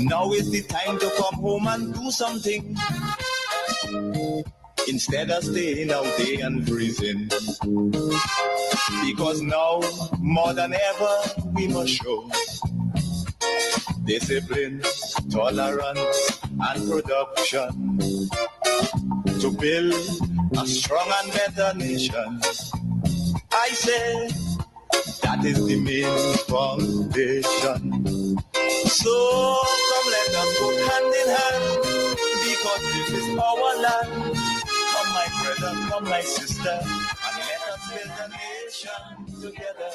Now is the time to come home and do something, instead of staying out there and freezing. Because now, more than ever, we must show discipline, tolerance, and production to build a strong and better nation. I say that is the main foundation. So come let us go hand in hand, because this is our land. Come my brother, come my sister, and let us build a nation together.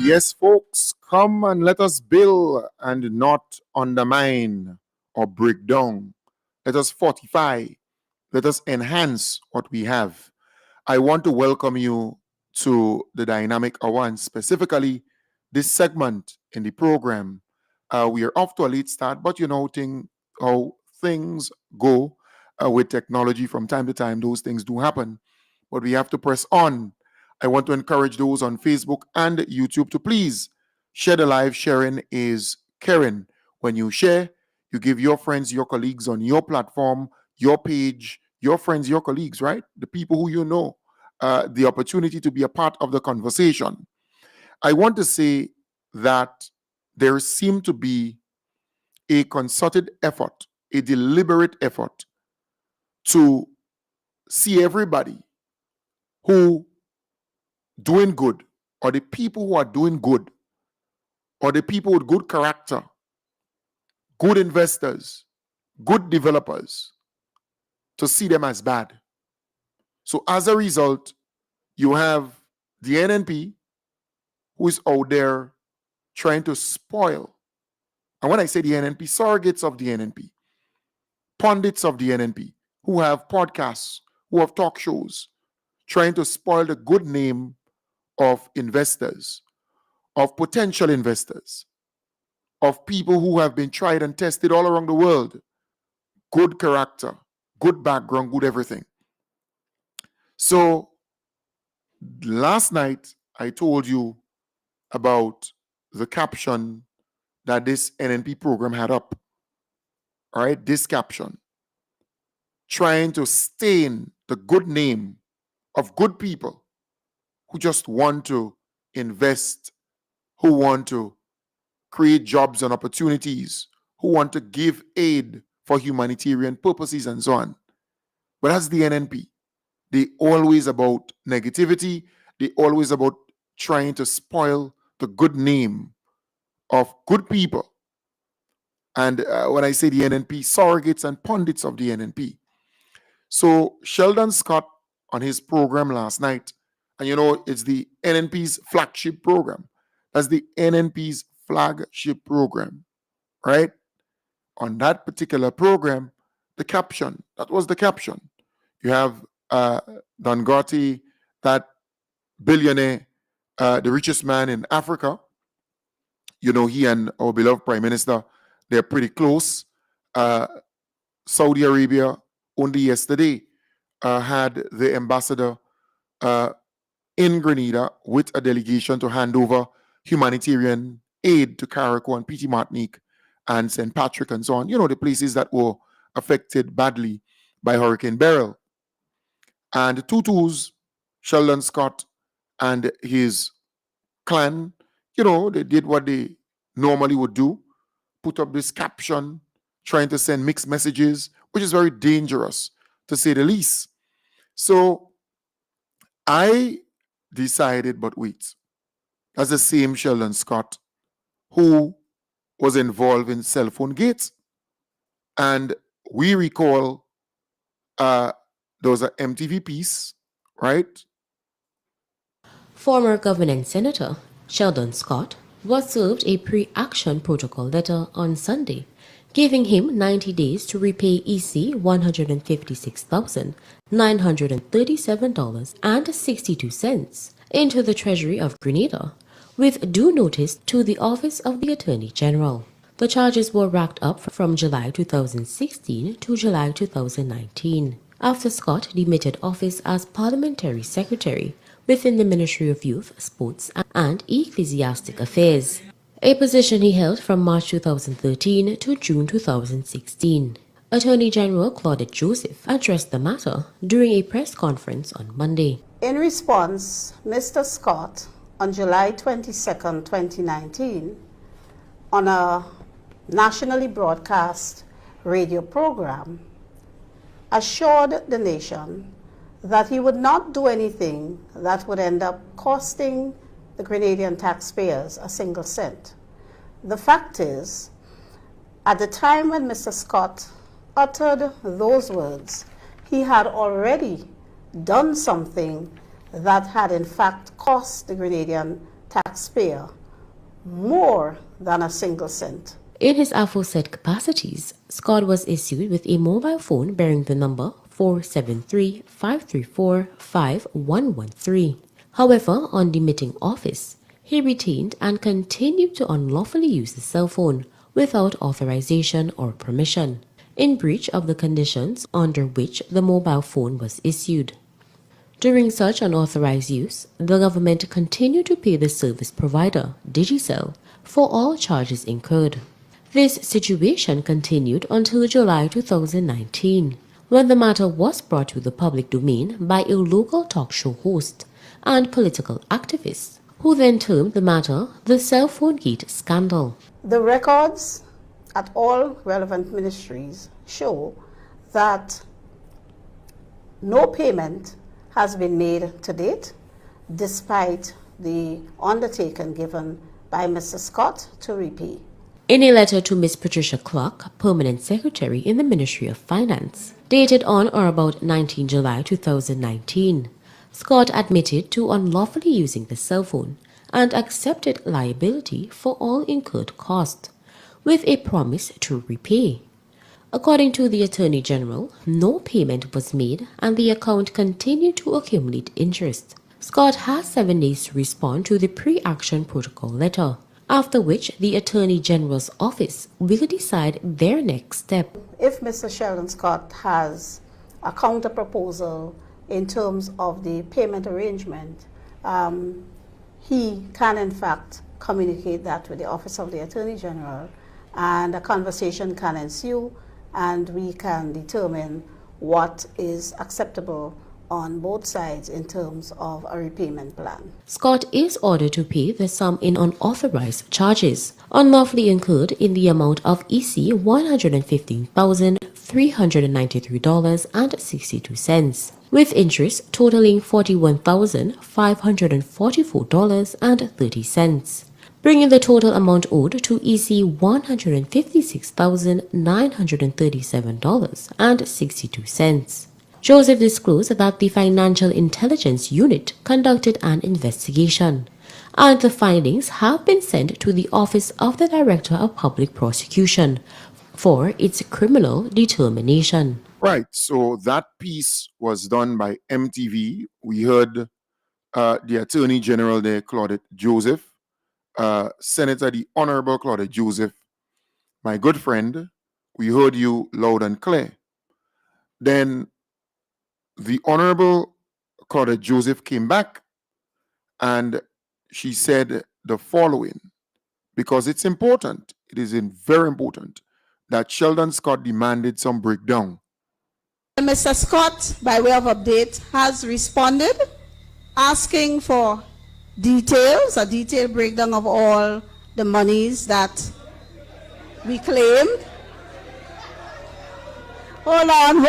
Yes, folks, come and let us build and not undermine or break down. Let us fortify. Let us enhance what we have. I want to welcome you to the Dynamic Hour, and specifically this segment in the program. We are off to a late start, but you know how things go with technology from time to time. Those things do happen, but we have to press on. I want to encourage those on Facebook and YouTube to please share the live. Sharing is caring. When you share, you give your friends, your colleagues on your platform, your page, your friends, your colleagues, right? The people who you know, the opportunity to be a part of the conversation. I want to say that there seemed to be a concerted effort, a deliberate effort to see everybody who doing good, or the people who are doing good, or the people with good character, good investors, good developers, to see them as bad. So as a result, you have the NNP who is out there trying to spoil. And when I say the NNP, surrogates of the NNP, pundits of the NNP, who have podcasts, who have talk shows, trying to spoil the good name of investors, of potential investors, of people who have been tried and tested all around the world. Good character, good background, good everything. So last night, I told you about the caption that this NNP program had up. All right, this caption, trying to stain the good name of good people who just want to invest, who want to create jobs and opportunities, who want to give aid for humanitarian purposes and so on. But that's the NNP. They always about negativity. They always about trying to spoil the good name of good people. And when I say the NNP, surrogates and pundits of the NNP. So Sheldon Scott on his program last night, and you know, it's the NNP's flagship program. That's the NNP's flagship program, right? On that particular program, the caption, that was the caption. You have Don Gotti, that billionaire, the richest man in Africa. You know, he and our beloved Prime Minister, they're pretty close. Saudi Arabia, only yesterday, had the ambassador in Grenada with a delegation to hand over humanitarian aid to Carriacou and Petit Martinique and St. Patrick and so on. You know, the places that were affected badly by Hurricane Beryl. And the Tutus, Sheldon Scott and his clan, you know, they did what they normally would do, put up this caption, trying to send mixed messages, which is very dangerous, to say the least. So I decided, but wait, that's the same Sheldon Scott who was involved in cell phone gates. And we recall there was an MTV piece, right? Former Governance Senator Sheldon Scott was served a pre-action protocol letter on Sunday, giving him 90 days to repay EC $156,937.62 into the Treasury of Grenada, with due notice to the Office of the Attorney General. The charges were racked up from July 2016 to July 2019. after Scott demitted office as Parliamentary Secretary within the Ministry of Youth, Sports and Ecclesiastic Affairs, a position he held from March 2013 to June 2016. Attorney General Claudette Joseph addressed the matter during a press conference on Monday. In response, Mr. Scott, on July 22, 2019, on a nationally broadcast radio program, assured the nation that he would not do anything that would end up costing the Grenadian taxpayers a single cent. The fact is, at the time when Mr. Scott uttered those words, he had already done something that had in fact cost the Grenadian taxpayer more than a single cent. In his aforesaid capacities, Scott was issued with a mobile phone bearing the number 473-534-5113. However, on demitting office, he retained and continued to unlawfully use the cell phone without authorization or permission, in breach of the conditions under which the mobile phone was issued. During such unauthorized use, the government continued to pay the service provider, Digicel, for all charges incurred. This situation continued until July 2019, when the matter was brought to the public domain by a local talk show host and political activist, who then termed the matter the cell phone gate scandal. The records at all relevant ministries show that no payment has been made to date, despite the undertaking given by Mr. Scott to repay. In a letter to Ms. Patricia Clark, Permanent Secretary in the Ministry of Finance, dated on or about 19 July 2019, Scott admitted to unlawfully using the cell phone and accepted liability for all incurred costs, with a promise to repay. According to the Attorney General, no payment was made and the account continued to accumulate interest. Scott has 7 days to respond to the pre-action protocol letter, after which the Attorney General's office will decide their next step. If Mr. Sheldon Scott has a counter proposal in terms of the payment arrangement, he can in fact communicate that with the Office of the Attorney General, and a conversation can ensue and we can determine what is acceptable on both sides in terms of a repayment plan. Scott is ordered to pay the sum in unauthorized charges, unlawfully incurred in the amount of EC $115,393.62, with interest totaling $41,544.30, bringing the total amount owed to EC $156,937.62. Joseph disclosed that the Financial Intelligence Unit conducted an investigation, and the findings have been sent to the Office of the Director of Public Prosecution for its criminal determination. Right. So that piece was done by MTV. We heard the Attorney General there, Claudette Joseph, Senator the Honorable Claudette Joseph, my good friend. We heard you loud and clear. Then the Honorable Claudette Joseph came back and she said the following, because it's important, it is very important, that Sheldon Scott demanded some breakdown. Mr. Scott, by way of update, has responded asking for details, a detailed breakdown of all the monies that we claimed. Hold on.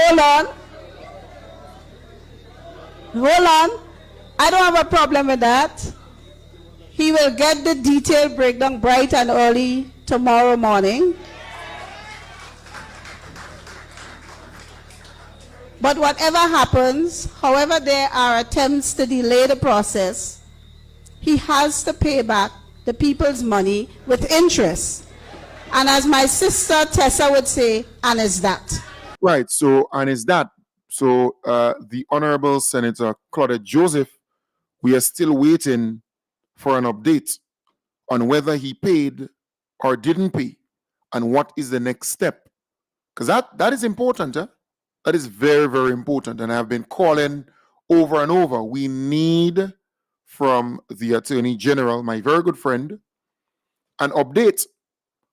I don't have a problem with that. He will get the detailed breakdown bright and early tomorrow morning. But whatever happens, however there are attempts to delay the process, he has to pay back the people's money with interest. And as my sister Tessa would say, and is that. Right, so, and is that. So the Honorable Senator Claudette Joseph, we are still waiting for an update on whether he paid or didn't pay and what is the next step. Because that is important. That is very, very important. And I've been calling over and over. We need from the Attorney General, my very good friend, an update,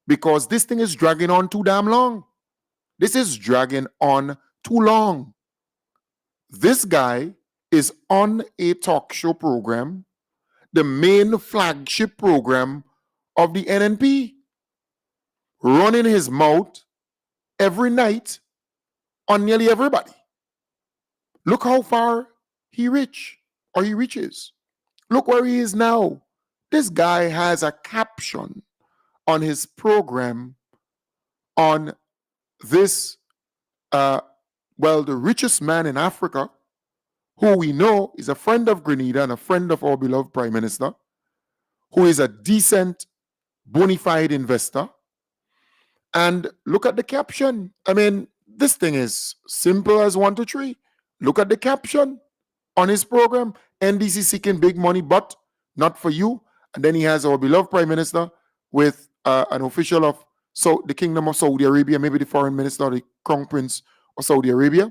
because this thing is dragging on too damn long. This is dragging on too long. This guy is on a talk show program, the main flagship program of the NNP, running his mouth every night on nearly everybody. Look how far he reaches. Look where he is now. This guy has a caption on his program on this, the richest man in Africa, who we know is a friend of Grenada and a friend of our beloved Prime Minister, who is a decent, bona fide investor. And look at the caption. I mean, this thing is simple as 1, 2, 3. Look at the caption on his program. NDC seeking big money, but not for you. And then he has our beloved Prime Minister with an official of the Kingdom of Saudi Arabia, maybe the Foreign Minister or the Crown Prince of Saudi Arabia,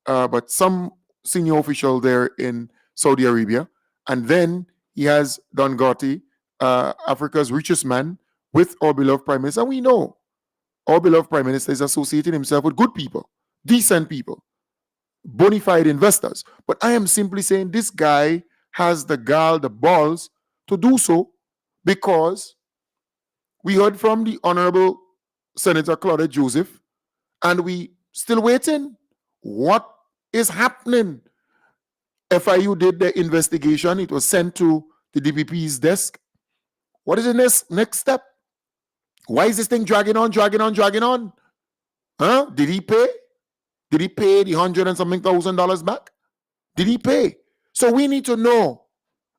but some senior official there in Saudi Arabia. And then he has Don Gotti, Africa's richest man, with our beloved Prime Minister. And we know our beloved Prime Minister is associating himself with good people, decent people, bona fide investors. But I am simply saying this guy has the balls to do so, because we heard from the Honorable Senator Claudette Joseph, and we still waiting. What is happening? FIU did the investigation. It was sent to the DPP's desk. What is the next step? Why is this thing dragging on? Huh? Did he pay? Did he pay the $100 and something thousand back? Did he pay? So we need to know,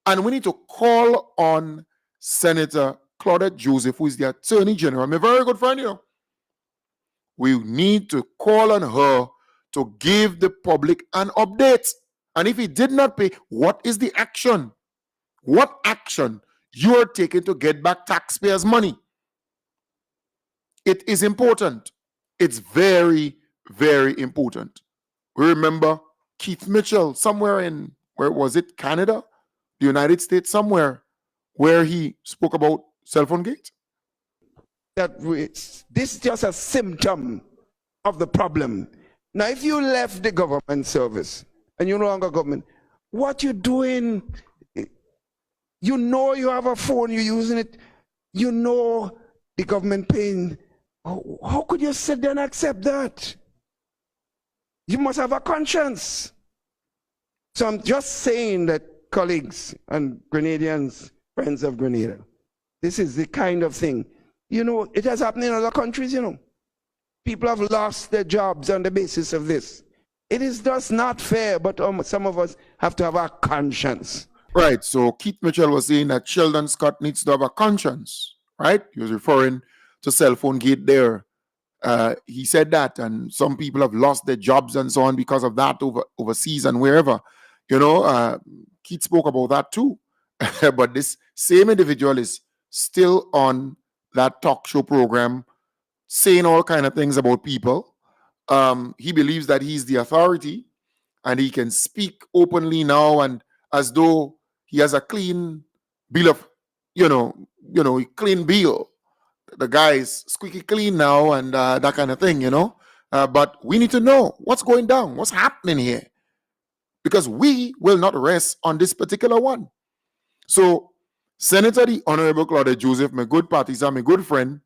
and we need to call on Senator Claudette Joseph, who is the Attorney General, my very good friend, We need to call on her to give the public an update. And if he did not pay, what is the action? What action you are taking to get back taxpayers' money? It is important. It's very, very important. We remember Keith Mitchell somewhere in, where was it, Canada, the United States, somewhere, where he spoke about cell phone gate. This is just a symptom of the problem. Now, if you left the government service and you're no longer government, what you doing? You know you have a phone, you're using it. You know the government paying. How could you sit there and accept that? You must have a conscience. So I'm just saying that, colleagues and Grenadians, friends of Grenada, this is the kind of thing. You know, it has happened in other countries, People have lost their jobs on the basis of this. It is just not fair, but some of us have to have a conscience. Right, so Keith Mitchell was saying that Sheldon Scott needs to have a conscience, right? He was referring to cell phone gate there. He said that, and some people have lost their jobs and so on because of that overseas and wherever. Keith spoke about that too. But this same individual is still on that talk show program saying all kind of things about people. He believes that he's the authority and he can speak openly now, and as though he has a clean bill of, clean bill. The guy is squeaky clean now and that kind of thing, But we need to know what's going down, what's happening here, because we will not rest on this particular one. So, Senator the Honorable Claudette Joseph, my good partisan, my good friend,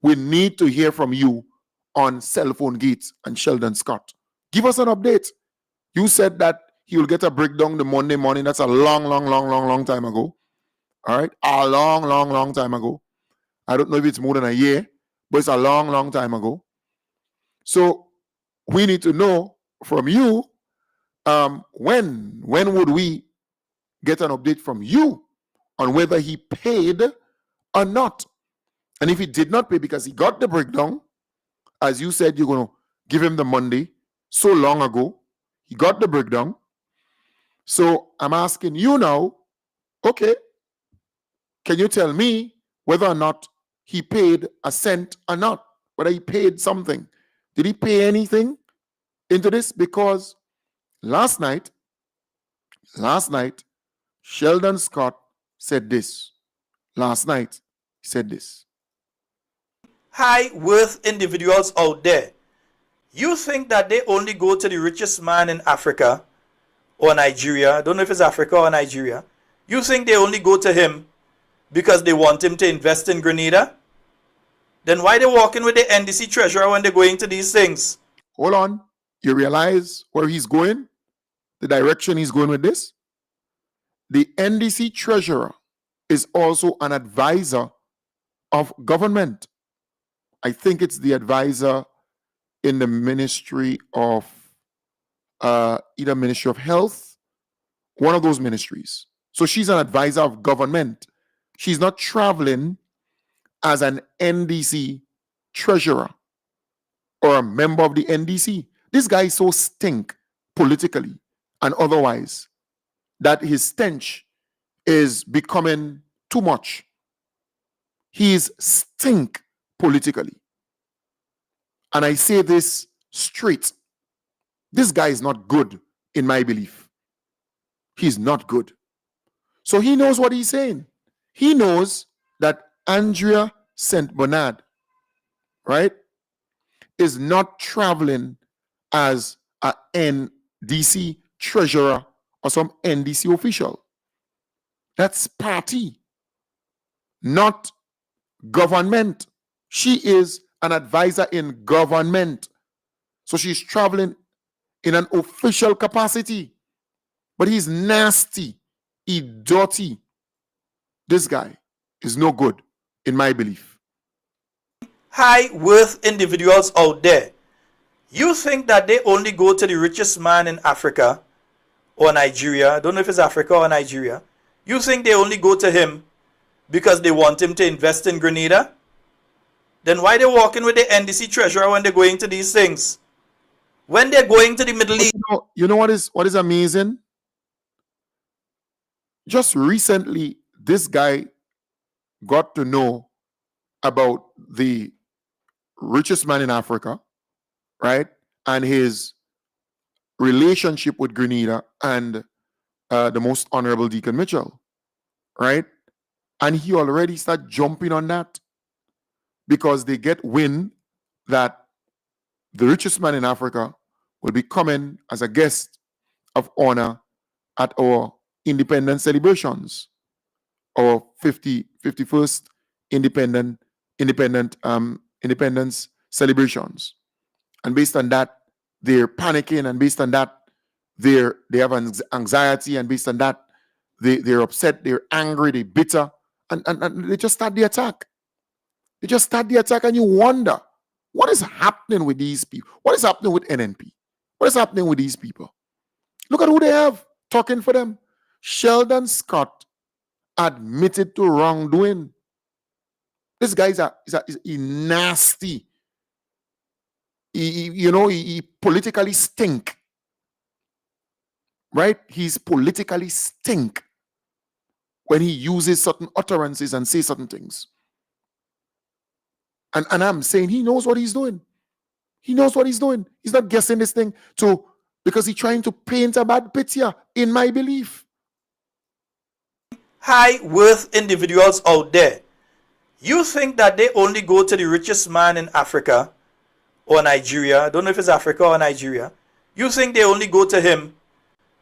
we need to hear from you on cell phone gates and Sheldon Scott. Give us an update. You said that he will get a breakdown the Monday morning. That's a long time ago. All right? A long time ago. I don't know if it's more than a year, but it's a long time ago. So we need to know from you, when would we get an update from you on whether he paid or not? And if he did not pay because he got the breakdown, as you said, you're going to give him the Monday so long ago, he got the breakdown. So I'm asking you now, okay, can you tell me whether or not he paid a cent or not? Whether he paid something. Did he pay anything? into this? Because last night, Sheldon Scott said this. Last night, he said this. High worth individuals out there, you think that they only go to the richest man in Africa or Nigeria? I don't know if it's Africa or Nigeria. You think they only go to him because they want him to invest in Grenada? Then why they walking with the NDC treasurer when they're going to these things? Hold on. You realize where he's going? The direction he's going with this? The NDC treasurer is also an advisor of government. I think it's the advisor in the Ministry of either Ministry of Health, one of those ministries. So she's an advisor of government. She's not traveling as an NDC treasurer or a member of the NDC. This guy is so stink politically and otherwise that his stench is becoming too much. He's stink politically. And I say this straight. This guy is not good, in my belief. He's not good. So he knows what he's saying. He knows that Andrea St. Bernard, right, is not traveling as a NDC treasurer or some NDC official. That's party, not government. She is an advisor in government. So she's traveling in an official capacity. But he's nasty. He's dirty. This guy is no good, in my belief. High worth individuals out there, you think that they only go to the richest man in Africa or Nigeria? I don't know if it's Africa or Nigeria. You think they only go to him because they want him to invest in Grenada? Then why they walking with the NDC treasurer when they're going to these things? When they're going to the Middle East. You know what is amazing? Just recently, this guy got to know about the richest man in Africa, right? And his relationship with Grenada and the most honorable Deacon Mitchell, right? And he already started jumping on that because they get wind that the richest man in Africa will be coming as a guest of honor at our independence celebrations, our 51st independence celebrations. And based on that, they're panicking, and based on that, they have anxiety, and based on that, they're upset, they're angry, they're bitter, and they just start the attack. They just start the attack, and you wonder, what is happening with these people? What is happening with NNP? What is happening with these people? Look at who they have talking for them. Sheldon Scott admitted to wrongdoing. This guy is a nasty. He politically stink. Right? He's politically stink when he uses certain utterances and says certain things. And I'm saying he knows what he's doing. He knows what he's doing. He's not guessing this thing because he's trying to paint a bad picture, in my belief. High worth individuals out there, you think that they only go to the richest man in Africa or Nigeria? I don't know if it's Africa or Nigeria. You think they only go to him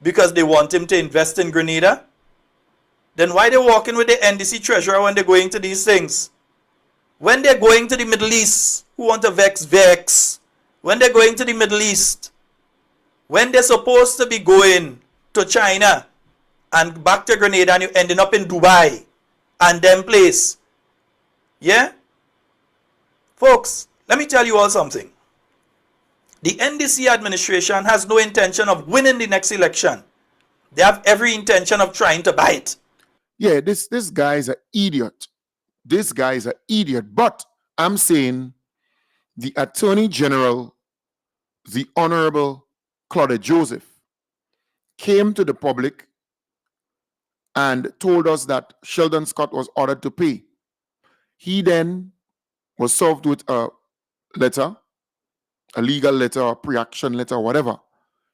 because they want him to invest in Grenada? Then why they walking with the NDC treasurer when they're going to these things? When they're going to the Middle East, who want to vex? When they're going to the Middle East, when they're supposed to be going to China and back to Grenada, and you're ending up in Dubai and them place. Yeah? Folks, let me tell you all something. The NDC administration has no intention of winning the next election. They have every intention of trying to buy it. Yeah, this guy is an idiot. This guy is an idiot. But I'm saying the Attorney General, the Honorable Claudia Joseph, came to the public and told us that Sheldon Scott was ordered to pay. He then was served with a letter a legal letter, a pre-action letter, whatever.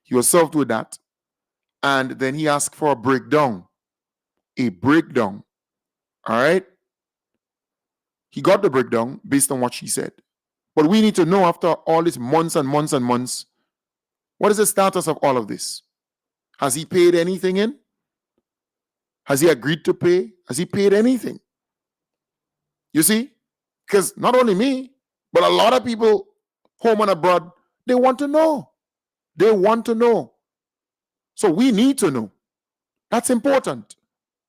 He was served with that. And then he asked for a breakdown. A breakdown. All right? He got the breakdown based on what she said. But we need to know, after all these months and months and months, what is the status of all of this? Has he paid anything in? Has he agreed to pay? Has he paid anything? You see? Because not only me, but a lot of people home and abroad, they want to know. They want to know. So we need to know. That's important.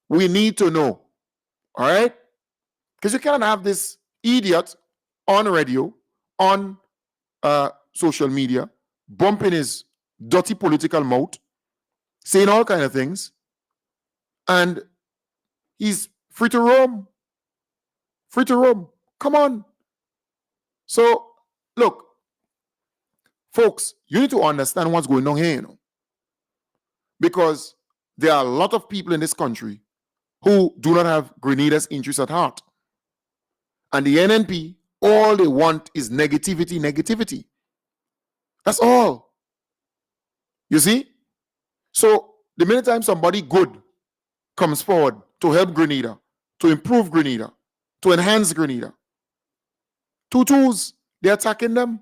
We need to know. All right? Because you can't have this idiot on radio, on social media, bumping his dirty political mouth, saying all kind of things, and he's free to roam. Free to roam. Come on. So, look, folks, you need to understand what's going on here, you know. Because there are a lot of people in this country who do not have Grenada's interests at heart. And the NNP, all they want is negativity, negativity. That's all. You see? So the minute time somebody good comes forward to help Grenada, to improve Grenada, to enhance Grenada, Tutus, they're attacking them.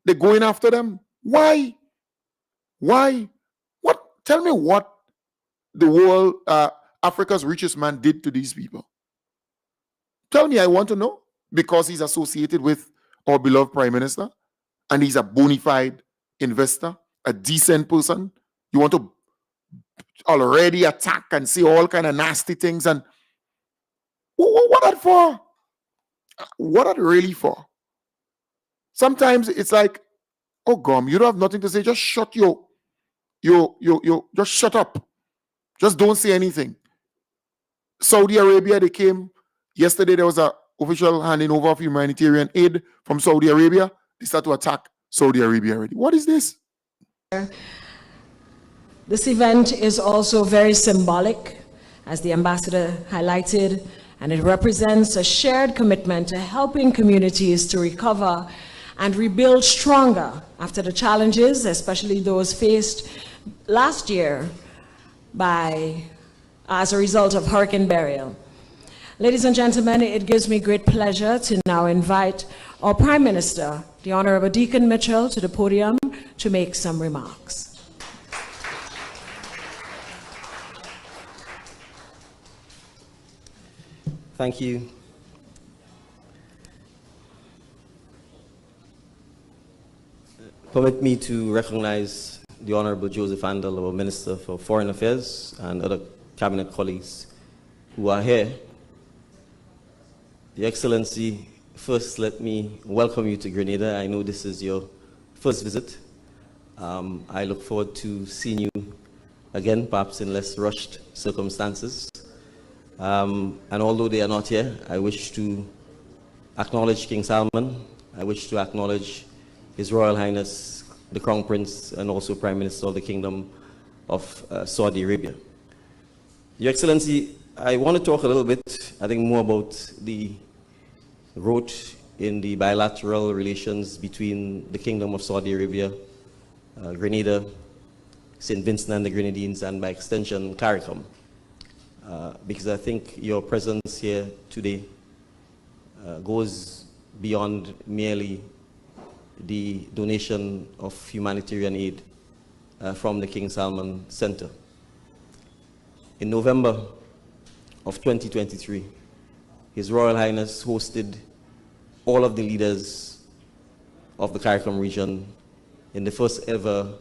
They're going after them. Why? Why? What? Tell me what the world, Africa's richest man did to these people. Tell me, I want to know. Because he's associated with our beloved Prime Minister and he's a bona fide investor, a decent person. You want to already attack and say all kind of nasty things, and what that for? What that really for? Sometimes it's like, oh gum, you don't have nothing to say. Just shut just shut up. Just don't say anything. Saudi Arabia, they came yesterday. There was a official handing over of humanitarian aid from Saudi Arabia. They start to attack Saudi Arabia already. What is this? This event is also very symbolic, as the ambassador highlighted, and it represents a shared commitment to helping communities to recover and rebuild stronger after the challenges, especially those faced last year as a result of Hurricane Beryl. Ladies and gentlemen, it gives me great pleasure to now invite our Prime Minister, the Honorable Deacon Mitchell, to the podium to make some remarks. Thank you. Permit me to recognize the Honorable Joseph Andel, our Minister for Foreign Affairs, and other cabinet colleagues who are here. Your Excellency, first let me welcome you to Grenada. I know this is your first visit. I look forward to seeing you again, perhaps in less rushed circumstances. And although they are not here, I wish to acknowledge King Salman. I wish to acknowledge His Royal Highness, the Crown Prince, and also Prime Minister of the Kingdom of Saudi Arabia. Your Excellency, I want to talk a little bit, I think, more about the growth in the bilateral relations between the Kingdom of Saudi Arabia, Grenada, St. Vincent and the Grenadines, and by extension, CARICOM. Because I think your presence here today goes beyond merely the donation of humanitarian aid from the King Salman Center. In November of 2023, His Royal Highness hosted all of the leaders of the CARICOM region in the first ever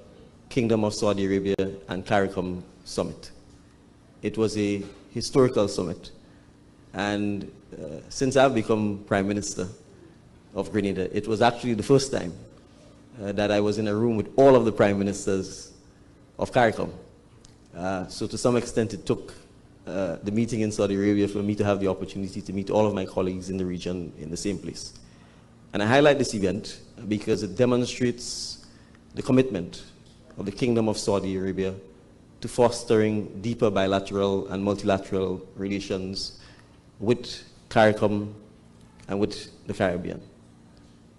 Kingdom of Saudi Arabia and CARICOM Summit. It was a historical summit, and since I've become Prime Minister of Grenada, it was actually the first time that I was in a room with all of the Prime Ministers of CARICOM. So to some extent it took the meeting in Saudi Arabia for me to have the opportunity to meet all of my colleagues in the region in the same place. And I highlight this event because it demonstrates the commitment of the Kingdom of Saudi Arabia to fostering deeper bilateral and multilateral relations with CARICOM and with the Caribbean.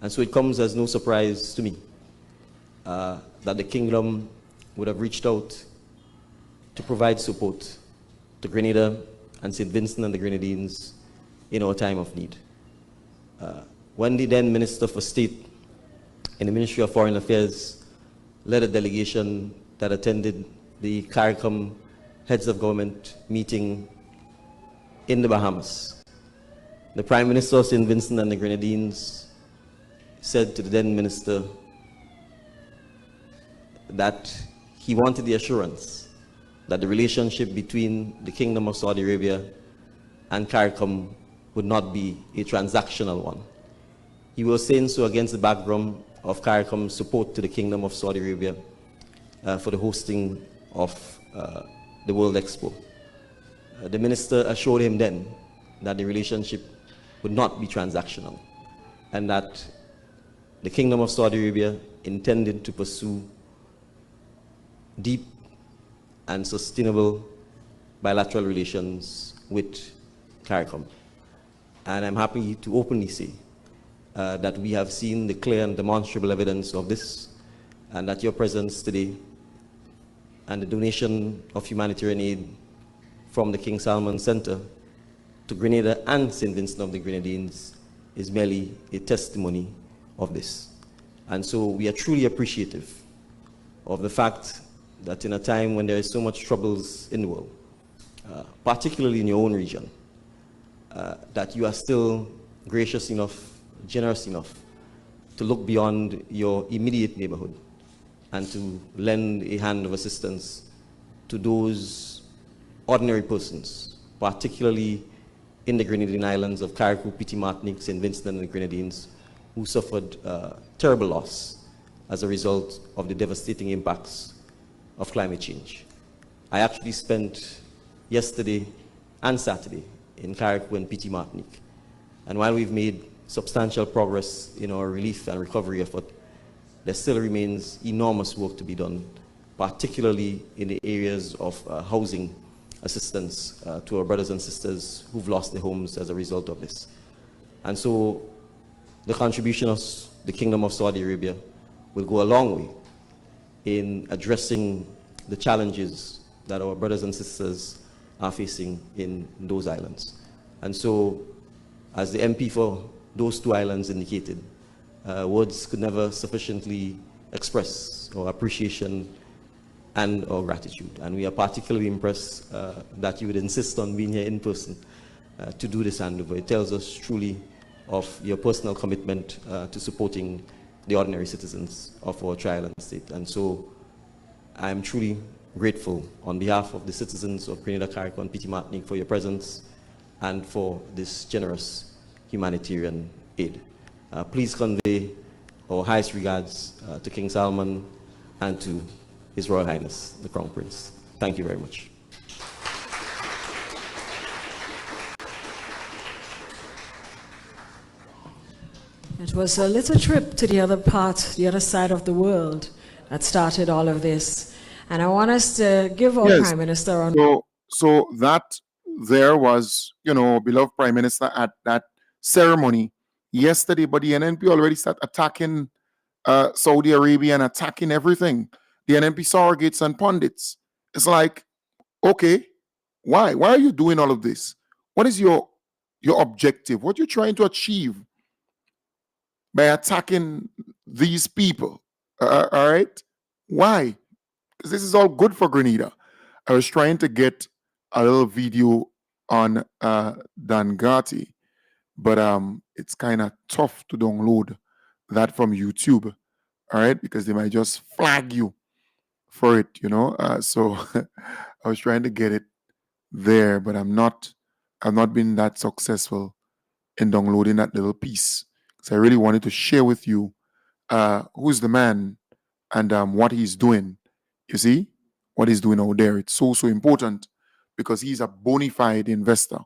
And so it comes as no surprise to me that the kingdom would have reached out to provide support to Grenada and St. Vincent and the Grenadines in our time of need. When the then Minister for State in the Ministry of Foreign Affairs led a delegation that attended the CARICOM Heads of Government meeting in the Bahamas, the Prime Minister of St. Vincent and the Grenadines said to the then Minister that he wanted the assurance that the relationship between the Kingdom of Saudi Arabia and CARICOM would not be a transactional one. He was saying so against the background of CARICOM's support to the Kingdom of Saudi Arabia for the hosting of the World Expo. The minister assured him then that the relationship would not be transactional and that the Kingdom of Saudi Arabia intended to pursue deep and sustainable bilateral relations with CARICOM. And I'm happy to openly say that we have seen the clear and demonstrable evidence of this, and that your presence today and the donation of humanitarian aid from the King Salman Center to Grenada and St. Vincent of the Grenadines is merely a testimony of this. And so we are truly appreciative of the fact that in a time when there is so much troubles in the world, particularly in your own region, that you are still gracious enough, generous enough to look beyond your immediate neighborhood and to lend a hand of assistance to those ordinary persons, particularly in the Grenadine islands of Carriacou, Petite Martinique, St. Vincent and the Grenadines, who suffered terrible loss as a result of the devastating impacts of climate change. I actually spent yesterday and Saturday in Carriacou and Petite Martinique. And while we've made substantial progress in our relief and recovery effort, there still remains enormous work to be done, particularly in the areas of housing assistance to our brothers and sisters who've lost their homes as a result of this. And so the contribution of the Kingdom of Saudi Arabia will go a long way in addressing the challenges that our brothers and sisters are facing in those islands. And so, as the MP for those two islands indicated, words could never sufficiently express our appreciation and our gratitude. And we are particularly impressed that you would insist on being here in person to do this handover. It tells us truly of your personal commitment to supporting the ordinary citizens of our tri-island state. And so I am truly grateful on behalf of the citizens of Grenada, Carriacou, and Petite Martinique for your presence and for this generous humanitarian aid. Please convey our highest regards to King Salman and to His Royal Highness, the Crown Prince. Thank you very much. It was a little trip to the other side of the world that started all of this. And I want us to give our Prime Minister on. So that there was, beloved Prime Minister at that ceremony yesterday, but the NNP already started attacking Saudi Arabia and attacking everything. The NNP surrogates and pundits. It's like, okay, why? Why are you doing all of this? What is your objective? What are you trying to achieve by attacking these people? All right? Why? Because this is all good for Grenada. I was trying to get a little video on Dangati, but it's kind of tough to download that from YouTube, all right? Because they might just flag you for it, so I was trying to get it there, but I've not been that successful in downloading that little piece. So I really wanted to share with you who's the man and what he's doing. You see what he's doing out there. It's so important because he's a bona fide investor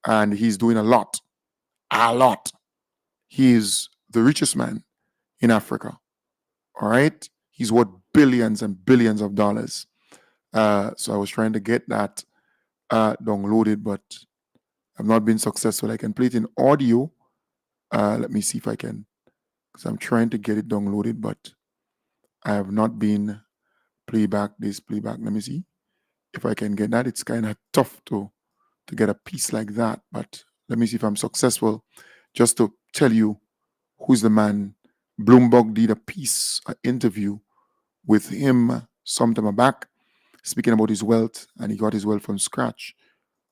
and he's doing a lot. He is the richest man in Africa. All right, he's worth billions and billions of dollars. So I was trying to get that downloaded, but I've not been successful. I can play it in audio. Let me see if I can, because I'm trying to get it downloaded, but I have not been playback. This playback. Let me see if I can get that. It's kind of tough to get a piece like that, but let me see if I'm successful. Just to tell you who's the man. Bloomberg did a piece, an interview with him some time back, speaking about his wealth, and he got his wealth from scratch.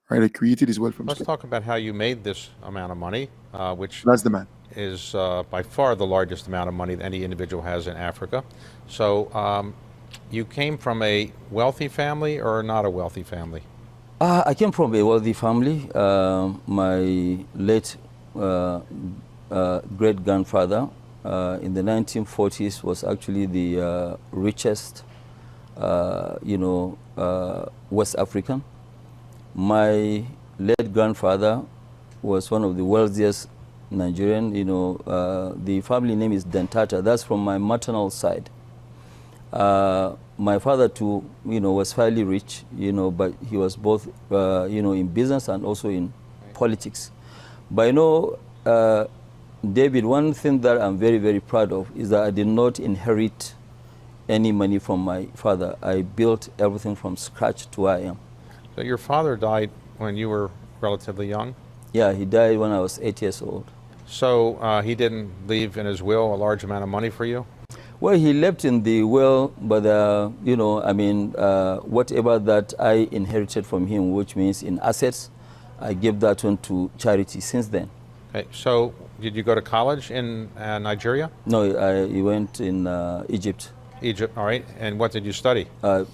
Right, I created his wealth from Let's scratch. talk about how you made this amount of money, which That's the man. is by far the largest amount of money that any individual has in Africa. So you came from a wealthy family or not a wealthy family? I came from a wealthy family. My late great-grandfather in the 1940s was actually the richest, West African. My late grandfather was one of the wealthiest Nigerian. The family name is Dentata. That's from my maternal side. My father too, was fairly rich, but he was both, in business and also in politics. But David, one thing that I'm very, very proud of is that I did not inherit any money from my father. I built everything from scratch to where I am. So your father died when you were relatively young? Yeah, he died when I was 8 years old. So he didn't leave in his will a large amount of money for you? Well, he left in the will, but whatever that I inherited from him, which means in assets, I gave that one to charity since then. Okay, so did you go to college in Nigeria? No, I went in Egypt. Egypt, all right. And what did you study?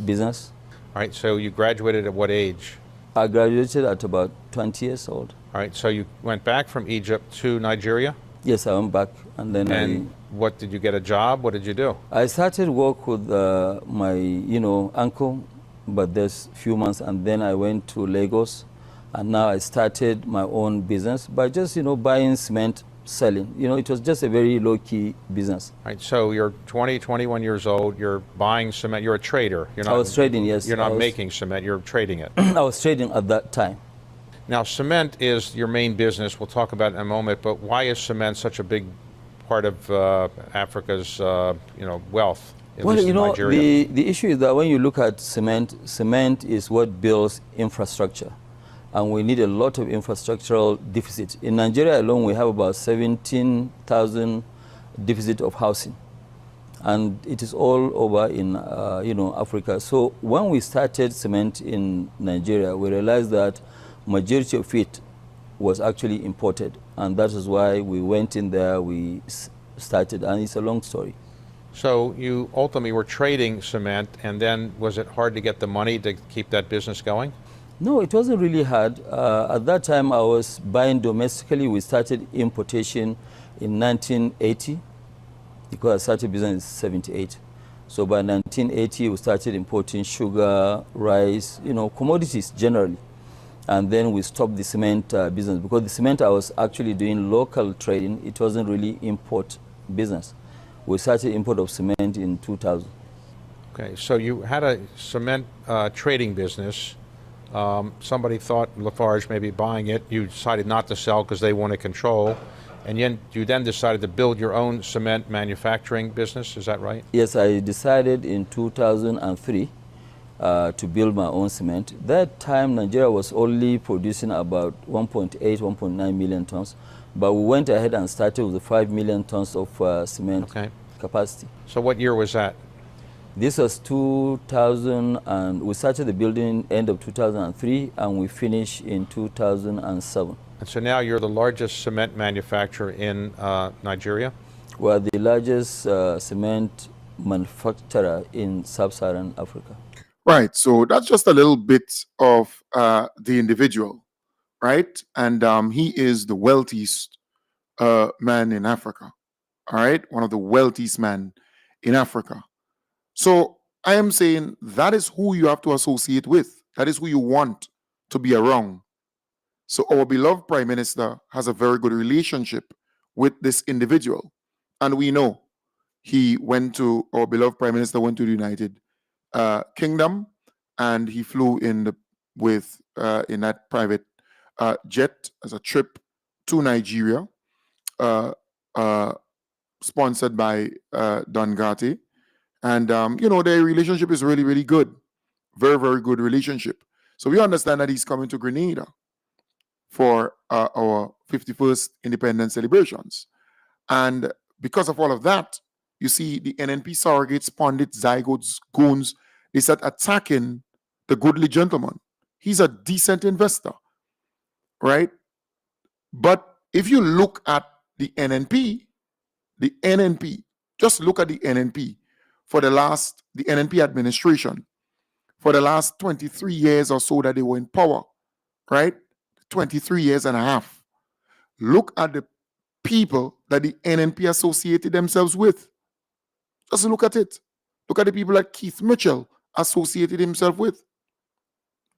Business. All right, so you graduated at what age? I graduated at about 20 years old. All right, so you went back from Egypt to Nigeria? Yes, I went back, and then what did you get a job? What did you do? I started work with my, uncle, but there's few months, and then I went to Lagos, and now I started my own business by just, buying cement, selling. It was just a very low-key business. Right, so you're 20, 21 years old, you're buying cement, you're a trader. You're not, I was trading, yes. You're not making cement, you're trading it. I was trading at that time. Now, cement is your main business. We'll talk about it in a moment, but why is cement such a big part of Africa's, wealth, at least in Nigeria? The issue is that when you look at cement, cement is what builds infrastructure. And we need a lot of infrastructural deficit. In Nigeria alone, we have about 17,000 deficit of housing. And it is all over in, Africa. So when we started cement in Nigeria, we realized that majority of it was actually imported. And that is why we went in there, we started, and it's a long story. So you ultimately were trading cement, and then was it hard to get the money to keep that business going? No, it wasn't really hard. At that time, I was buying domestically. We started importation in 1980 because I started business in 78. So by 1980, we started importing sugar, rice, commodities generally. And then we stopped the cement business because the cement I was actually doing local trading. It wasn't really import business. We started import of cement in 2000. Okay, so you had a cement trading business. Somebody thought Lafarge may be buying it. You decided not to sell because they wanted control. And you then decided to build your own cement manufacturing business. Is that right? Yes, I decided in 2003 to build my own cement. That time, Nigeria was only producing about 1.8, 1.9 million tons. But we went ahead and started with the 5 million tons of cement capacity. So what year was that? This was 2000, and we started the building end of 2003, and we finished in 2007. And so now you're the largest cement manufacturer in Nigeria? We're the largest cement manufacturer in sub-Saharan Africa. Right, so that's just a little bit of the individual, right? And he is the wealthiest man in Africa, all right? One of the wealthiest men in Africa. So I am saying that is who you have to associate with. That is who you want to be around. So our beloved Prime Minister has a very good relationship with this individual. And we know our beloved Prime Minister went to the United Kingdom, and he flew in that private jet as a trip to Nigeria, sponsored by Don Gate. And, their relationship is really, really good. Very, very good relationship. So we understand that he's coming to Grenada for our 51st independence celebrations. And because of all of that, you see the NNP surrogates, pundits, zygotes, goons, they start attacking the goodly gentleman. He's a decent investor, right? But if you look at the NNP, just look at the NNP the NNP administration, for the last 23 years or so that they were in power, right? 23 years and a half. Look at the people that the NNP associated themselves with. Just look at it. Look at the people that Keith Mitchell associated himself with.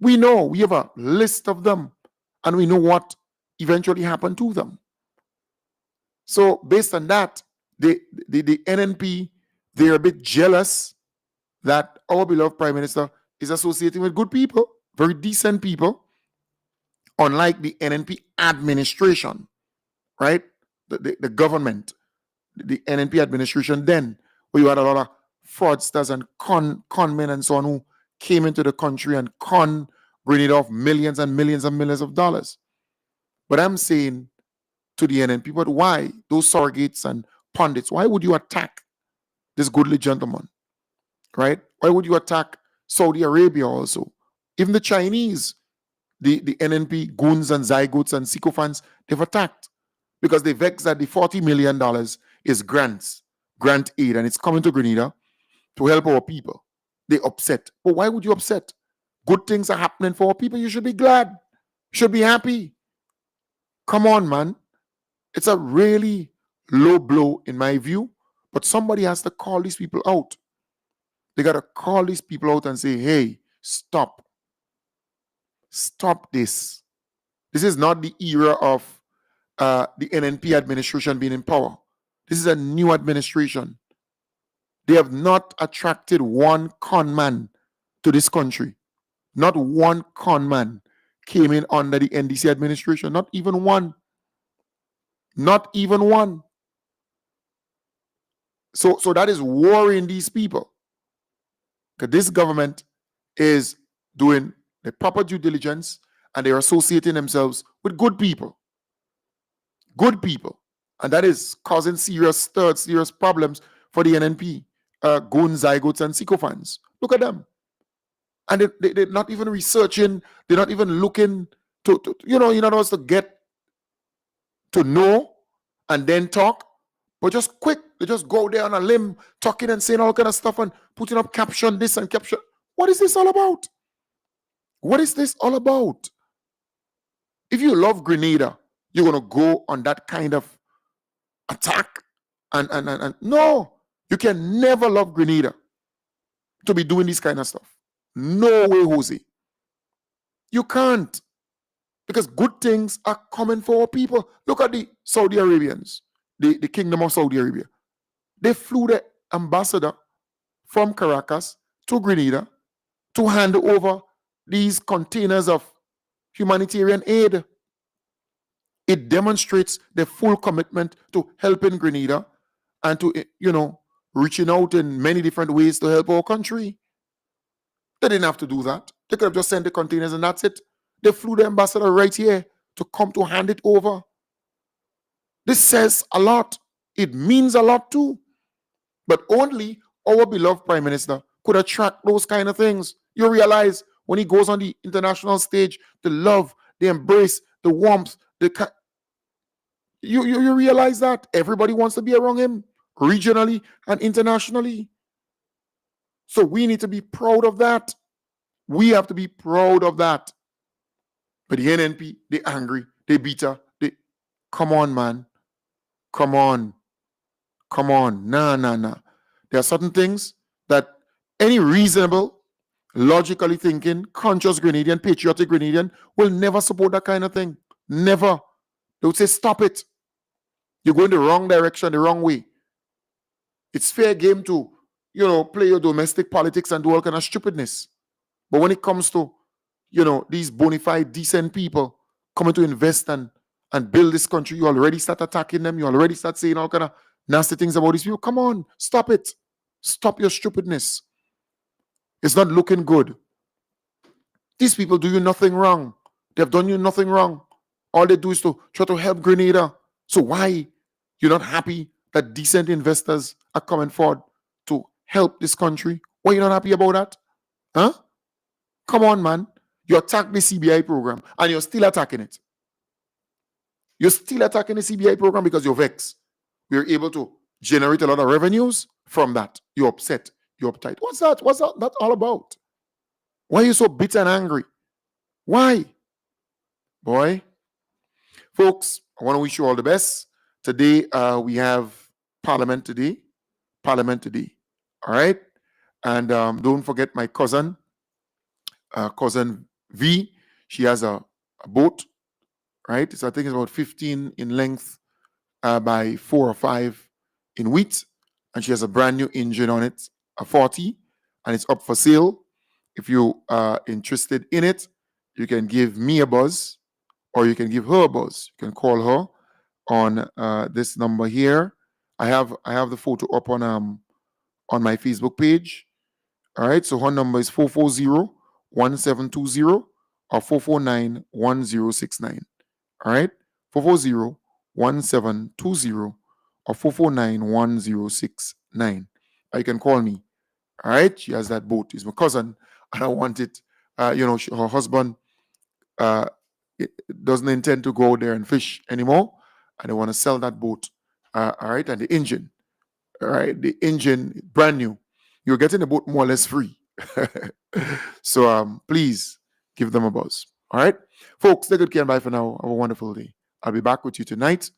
We know, we have a list of them, and we know what eventually happened to them. So based on that, the NNP, they're a bit jealous that our beloved Prime Minister is associating with good people, very decent people, unlike the NNP administration, right? The government, the NNP administration then, where you had a lot of fraudsters and con men and so on who came into the country and con Grenada of millions and millions and millions of dollars. But I'm saying to the NNP, but why those surrogates and pundits, why would you attack this goodly gentleman, right? Why would you attack Saudi Arabia also? Even the Chinese, the NNP goons and zygotes and sycophants, they've attacked because they vex that the $40 million is grant aid, and it's coming to Grenada to help our people. They upset. But why would you upset? Good things are happening for our people. You should be glad. You should be happy. Come on, man. It's a really low blow in my view, but somebody has to call these people out. They got to call these people out and say, hey, stop. Stop this. This is not the era of the NNP administration being in power. This is a new administration. They have not attracted one con man to this country. Not one con man came in under the NDC administration. Not even one. Not even one. So that is worrying these people. Because this government is doing the proper due diligence and they're associating themselves with good people. Good people. And that is causing serious problems for the NNP, goons, zygotes, and sycophants. Look at them. And they're not even researching, they're not even looking to you're not supposed to get to know and then talk, but just quick, they just go there on a limb, talking and saying all kind of stuff and putting up caption this and caption. What is this all about? What is this all about? If you love Grenada, you're going to go on that kind of attack and no, you can never love Grenada to be doing this kind of stuff. No way, Jose. You can't. Because good things are coming for our people. Look at the Saudi Arabians, the Kingdom of Saudi Arabia. They flew the ambassador from Caracas to Grenada to hand over these containers of humanitarian aid. It demonstrates the full commitment to helping Grenada and to, reaching out in many different ways to help our country. They didn't have to do that. They could have just sent the containers and that's it. They flew the ambassador right here to come to hand it over. This says a lot. It means a lot too. But only our beloved Prime Minister could attract those kind of things. You realize when he goes on the international stage, the love, the embrace, the warmth, you realize that everybody wants to be around him, regionally and internationally. So we need to be proud of that. We have to be proud of that. But the NNP, they angry, they bitter, come on, man. Come on. Nah. There are certain things that any reasonable, logically thinking, conscious Grenadian, patriotic Grenadian will never support that kind of thing. Never. They would say, stop it. You're going the wrong direction, the wrong way. It's fair game to, play your domestic politics and do all kind of stupidness. But when it comes to, these bona fide, decent people coming to invest and build this country, you already start attacking them. You already start saying all kind of nasty things about these people. Come on, stop it. Stop your stupidness. It's not looking good. These people do you nothing wrong. They've done you nothing wrong. All they do is to try to help Grenada. So why you're not happy that decent investors are coming forward to help this country? Why are you not happy about that? Huh? Come on, man. You attack the CBI program and you're still attacking it. You're still attacking the CBI program because you're vexed. We're able to generate a lot of revenues from that. You're upset. You're uptight. What's that? What's that all about? Why are you so bitter and angry? Why? Boy. Folks, I want to wish you all the best. Today, we have Parliament today. Parliament today. All right? And don't forget my cousin V. She has a boat, right? So I think it's about 15 in length by 4 or 5 in width. And she has a brand new engine on it, a 40, and it's up for sale. If you are interested in it, you can give me a buzz or you can give her a buzz. You can call her on this number here. I have the photo up on my Facebook page. All right, so her number is 440-1720 or 449-1069. All right, 440-1720 or 449-1069. Or you can call me. All right, she has that boat. It's my cousin, and I want it. Her husband doesn't intend to go there and fish anymore, and they want to sell that boat. All right, and the engine. All right, the engine, brand new. You're getting the boat more or less free. So please give them a buzz. All right, folks, take good care and bye for now. Have a wonderful day. I'll be back with you tonight